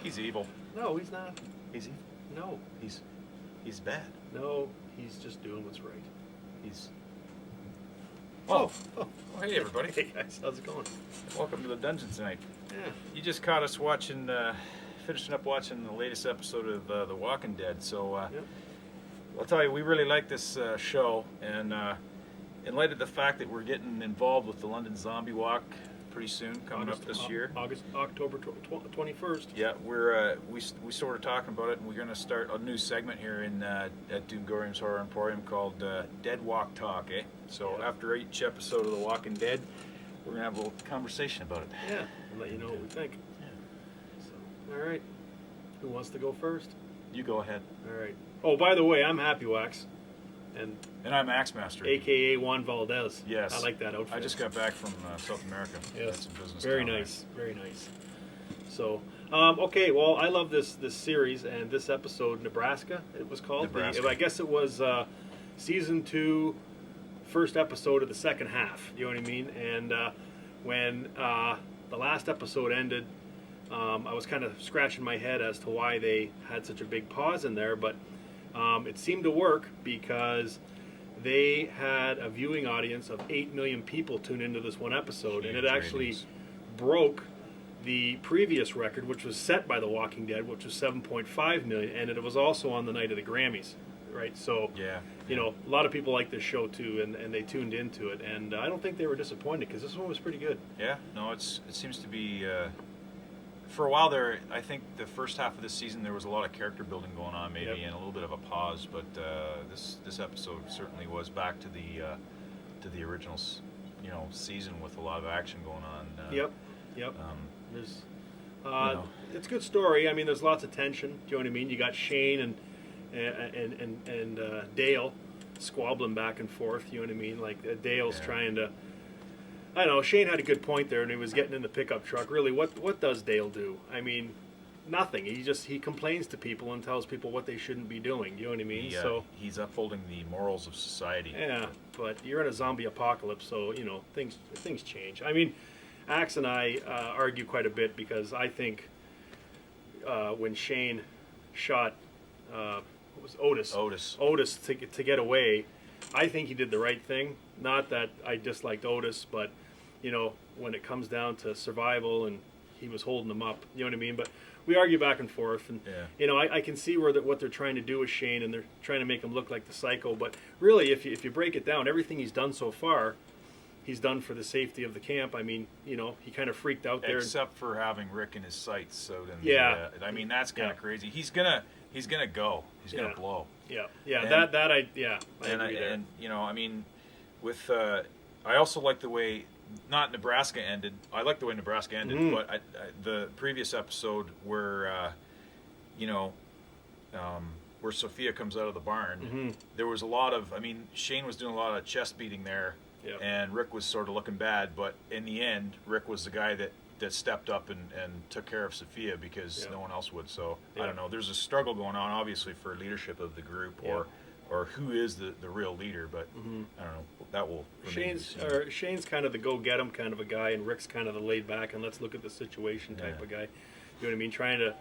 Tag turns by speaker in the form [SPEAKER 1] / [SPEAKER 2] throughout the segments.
[SPEAKER 1] He's evil.
[SPEAKER 2] No, he's not.
[SPEAKER 1] Is he?
[SPEAKER 2] No.
[SPEAKER 1] He's bad.
[SPEAKER 2] No, he's just doing what's right.
[SPEAKER 1] He's.
[SPEAKER 2] Oh.
[SPEAKER 1] Well, hey everybody.
[SPEAKER 2] Hey guys, how's it going?
[SPEAKER 1] Welcome to the dungeon tonight.
[SPEAKER 2] Yeah.
[SPEAKER 1] You just caught us watching, finishing up watching the latest episode of The Walking Dead. So
[SPEAKER 2] Yep.
[SPEAKER 1] I'll tell you, we really like this show, and in light of the fact that we're getting involved with the London Zombie Walk pretty soon, coming up this year.
[SPEAKER 2] October 21st.
[SPEAKER 1] Yeah, we sort of talking about it, and we're going to start a new segment here at Doomgoryums Horror Emporium called Dead Walk Talk. So
[SPEAKER 2] Yeah.
[SPEAKER 1] after each episode of The Walking Dead, we're going to have a little conversation about it.
[SPEAKER 2] Yeah, and let you know what we think.
[SPEAKER 1] Yeah.
[SPEAKER 2] So, all right. Who wants to go first?
[SPEAKER 1] You go ahead.
[SPEAKER 2] All right. Oh, by the way, I'm Happy Wax, and
[SPEAKER 1] I'm Axemaster.
[SPEAKER 2] AKA Juan Valdez.
[SPEAKER 1] Yes.
[SPEAKER 2] I like that outfit.
[SPEAKER 1] I just got back from South America.
[SPEAKER 2] Yes.
[SPEAKER 1] Had some business
[SPEAKER 2] Very
[SPEAKER 1] down
[SPEAKER 2] nice. Very nice. So, okay. Well, I love this series and this episode, Nebraska. It was called.
[SPEAKER 1] Nebraska.
[SPEAKER 2] I guess it was season 2, first episode of the second half. You know what I mean? And when the last episode ended, I was kind of scratching my head as to why they had such a big pause in there, but it seemed to work because they had a viewing audience of 8 million people tune into this one episode, and it
[SPEAKER 1] Huge
[SPEAKER 2] actually
[SPEAKER 1] ratings.
[SPEAKER 2] broke the previous record, which was set by The Walking Dead, which was 7.5 million, and it was also on the night of the Grammys, right? So,
[SPEAKER 1] Yeah.
[SPEAKER 2] you know, a lot of people like this show too, and they tuned into it, and I don't think they were disappointed because this one was pretty good.
[SPEAKER 1] Yeah. No, it seems to be. For a while there, I think the first half of this season there was a lot of character building going on, maybe,
[SPEAKER 2] Yep.
[SPEAKER 1] and a little bit of a pause. But this episode certainly was back to the original, season with a lot of action going on.
[SPEAKER 2] Yep. There's,
[SPEAKER 1] know.
[SPEAKER 2] it's a good story. I mean, there's lots of tension. Do you know what I mean? You got Shane and Dale squabbling back and forth. You know what I mean? Like Dale's
[SPEAKER 1] Yeah.
[SPEAKER 2] trying to. I don't know. Shane had a good point there, and he was getting in the pickup truck. Really, what does Dale do? I mean, nothing. He complains to people and tells people what they shouldn't be doing. You know what I mean? So
[SPEAKER 1] he's upholding the morals of society.
[SPEAKER 2] yeah, but you're in a zombie apocalypse, so things change. I mean, Axe and I argue quite a bit because I think when Shane shot what was Otis to get away, I think he did the right thing. Not that I disliked Otis, but when it comes down to survival, and he was holding them up. You know what I mean? But we argue back and forth, and I can see what they're trying to do with Shane, and they're trying to make him look like the psycho. But really, if you break it down, everything he's done so far, he's done for the safety of the camp. I mean, he kind of freaked out there.
[SPEAKER 1] Except for having Rick in his sights sewed in.
[SPEAKER 2] Yeah.
[SPEAKER 1] I mean, that's kind of crazy. He's gonna go. He's gonna blow.
[SPEAKER 2] Yeah.
[SPEAKER 1] And-
[SPEAKER 2] I agree there.
[SPEAKER 1] And I mean, with I also like the way not Nebraska ended. I like the way Nebraska ended, but the previous episode where where Sophia comes out of the barn, there was a lot of. I mean, Shane was doing a lot of chest beating there, and Rick was sort of looking bad. But in the end, Rick was the guy that stepped up and took care of Sophia because no one else would. So I don't know. There's a struggle going on, obviously, for leadership of the group or who is the real leader. But I don't know. That will remain.
[SPEAKER 2] Shane's kind of the go-get 'em kind of a guy, and Rick's kind of the laid-back and let's look at the situation type of guy. You know what I mean? Trying to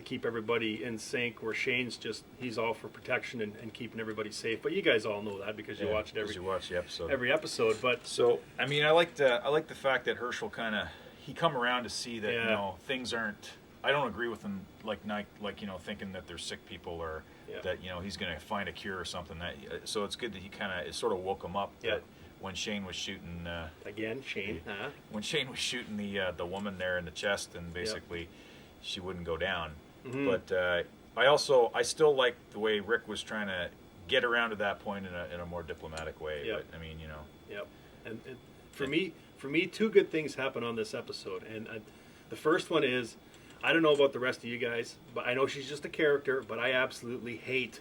[SPEAKER 2] keep everybody in sync, where Shane's he's all for protection and keeping everybody safe. But you guys all know that because you watched every episode. But
[SPEAKER 1] so I mean, I like the fact that Herschel he come around to see that things aren't. I don't agree with him thinking that they're sick people or that he's going to find a cure or something. So it's good that it sort of woke him up that when Shane was shooting when Shane was shooting the woman there in the chest, and basically she wouldn't go down. But I still like the way Rick was trying to get around to that point in a more diplomatic way. But I mean,
[SPEAKER 2] and for me, two good things happen on this episode, and the first one is, I don't know about the rest of you guys, but I know she's just a character, but I absolutely hate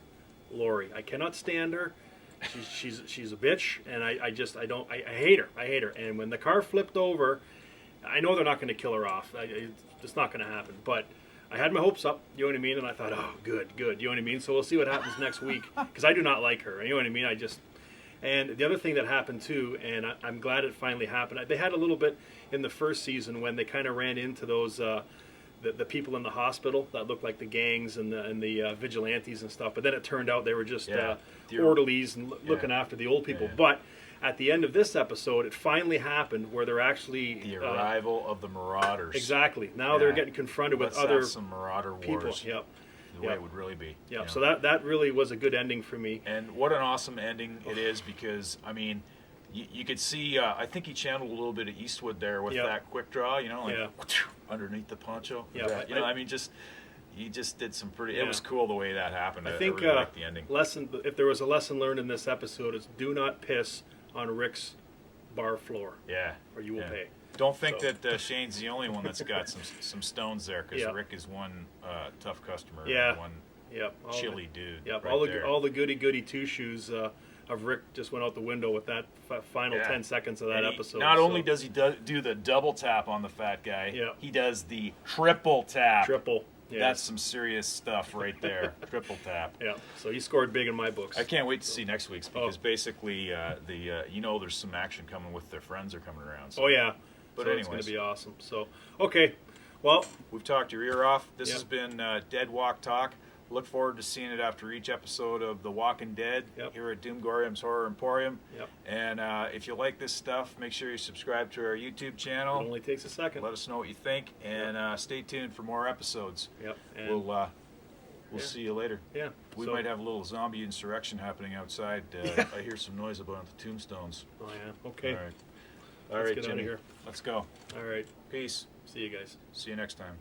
[SPEAKER 2] Lori. I cannot stand her. She's a bitch, and I hate her. I hate her. And when the car flipped over, I know they're not going to kill her off. It's not going to happen. But I had my hopes up, you know what I mean? And I thought, oh, good, you know what I mean? So we'll see what happens next week, because I do not like her, you know what I mean? And the other thing that happened too, and I'm glad it finally happened, they had a little bit in the first season when they kind of ran into those the people in the hospital that looked like the gangs and the vigilantes and stuff. But then it turned out they were just orderlies and looking after the old people. But at the end of this episode, it finally happened where they're actually
[SPEAKER 1] the arrival of the Marauders.
[SPEAKER 2] Exactly. Now they're getting confronted with other
[SPEAKER 1] some Marauder
[SPEAKER 2] people.
[SPEAKER 1] Wars.
[SPEAKER 2] Yep.
[SPEAKER 1] The way it would really be.
[SPEAKER 2] Yeah. So that really was a good ending for me.
[SPEAKER 1] And what an awesome ending it is, because I mean, you could see. I think he channeled a little bit of Eastwood there with that quick draw. You know, like underneath the poncho.
[SPEAKER 2] Yeah.
[SPEAKER 1] You know, I mean, he just did some pretty. It was cool the way that happened.
[SPEAKER 2] I think
[SPEAKER 1] really liked the ending.
[SPEAKER 2] If there was a lesson learned in this episode, is do not piss on Rick's bar floor.
[SPEAKER 1] Yeah.
[SPEAKER 2] Or you will pay.
[SPEAKER 1] Don't think that Shane's the only one that's got some stones there, because Rick is one tough customer.
[SPEAKER 2] Yeah.
[SPEAKER 1] One
[SPEAKER 2] all
[SPEAKER 1] chilly dude.
[SPEAKER 2] Yep.
[SPEAKER 1] Right
[SPEAKER 2] all the goody two shoes of Rick just went out the window with that final 10 seconds of that episode.
[SPEAKER 1] Not only does he do the double tap on the fat guy, he does the triple tap.
[SPEAKER 2] Triple. Yeah.
[SPEAKER 1] That's some serious stuff right there. Triple tap.
[SPEAKER 2] Yeah. So he scored big in my books.
[SPEAKER 1] I can't wait to see next week's, because basically there's some action coming with their friends are coming around. So.
[SPEAKER 2] Oh yeah.
[SPEAKER 1] But
[SPEAKER 2] so
[SPEAKER 1] anyways,
[SPEAKER 2] it's going to be awesome. So okay, well,
[SPEAKER 1] we've talked your ear off. This has been Dead Walk Talk. Look forward to seeing it after each episode of The Walking Dead here at Doomgoryums Horror Emporium. And if you like this stuff, make sure you subscribe to our YouTube channel.
[SPEAKER 2] It only takes a second.
[SPEAKER 1] Let us know what you think, and stay tuned for more episodes.
[SPEAKER 2] And
[SPEAKER 1] we'll see you later. We might have a little zombie insurrection happening outside. I hear some noise about the tombstones.
[SPEAKER 2] Oh yeah. Okay.
[SPEAKER 1] All right,
[SPEAKER 2] Let's get out of
[SPEAKER 1] Jimmy.
[SPEAKER 2] here.
[SPEAKER 1] Let's go.
[SPEAKER 2] All right.
[SPEAKER 1] Peace.
[SPEAKER 2] See you guys.
[SPEAKER 1] See you next time.